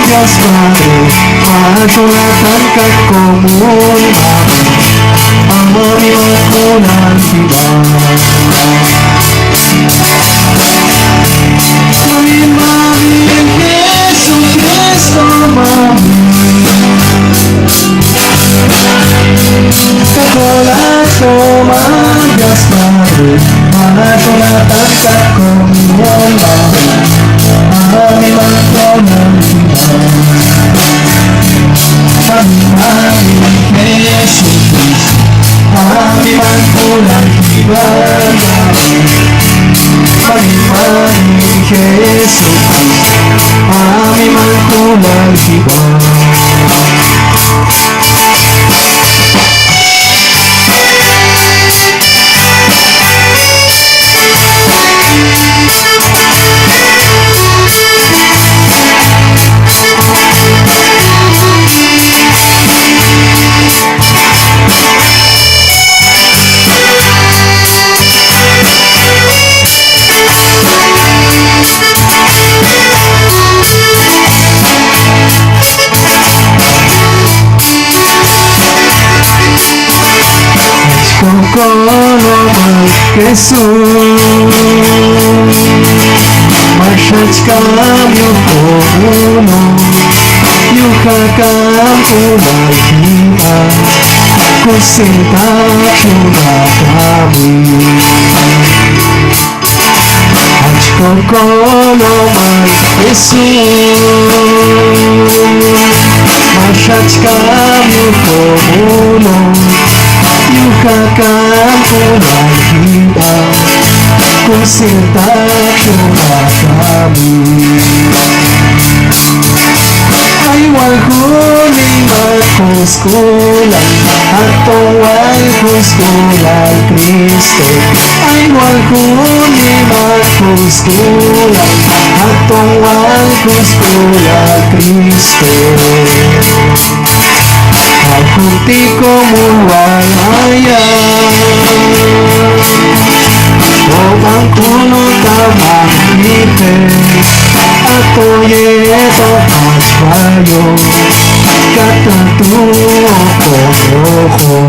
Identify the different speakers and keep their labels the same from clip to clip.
Speaker 1: Dios Padre, masulatan kakomun amami makunan kita. Mami Yesus Kristo mami, kakolato Dios Padre, masulatan kakomun amami makunan kita. Mami Yesus Kristo, amami makunan kita. Mami Yesus, amami makunan kita. Jesús, Mashachkam yukono, yukakam unahiha, kusita chunakami. Hachkokono mal Jesús, Mashachkam yukono, yukakam unahiha, kusita chunakami. Ay walhuni makuskulan, atong kuskulan Kristo. Ay walhuni makuskulan, atong kuskulan Kristo. Aku tiko muwalaya, Omang kuno tamangite, ato yeto paswayo, kata tuo konoho.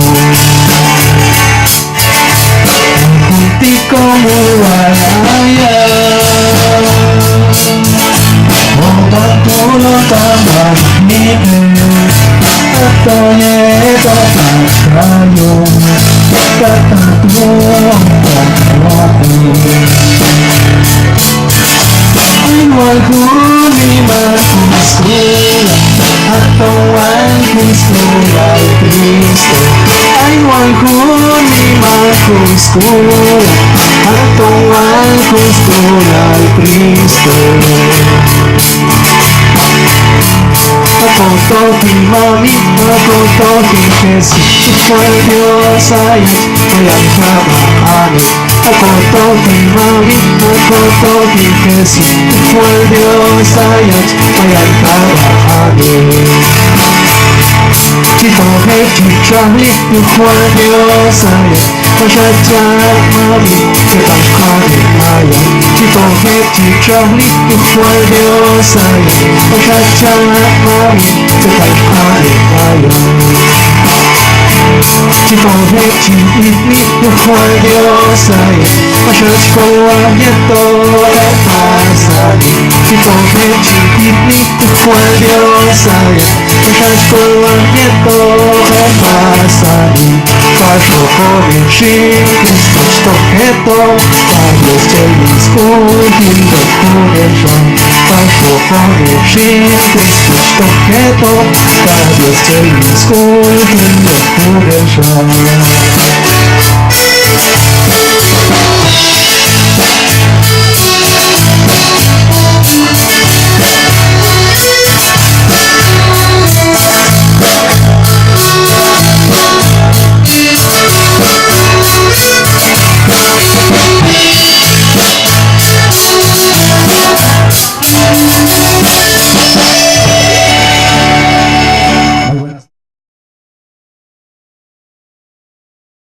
Speaker 1: Aku tiko muwalaya, Omang kuno tamangite, ato yeto paswayo, kata tuo ay walhuni makuskulan, atong kuskulan Kristo. Ay walhuni makuskulan, atong kuskulan Kristo. Ako toki mami, ako toki Jesus, fue Dios ay kabahan. Ako toki mami, ako toki Jesus, fue Dios ay kabahan. Chito he chichali, fue Dios ay kabahan mami, kabahan. Chito he chichali, fue Dios ay kabahan mami, kabahan. Chito he chichali, fue Dios ay kabahan Chito he chichali, fue Dios ay Paso por el Cristo toqueto, Dios te discutiendo por eso. Paso por el Cristo toqueto, Dios te discutiendo por eso.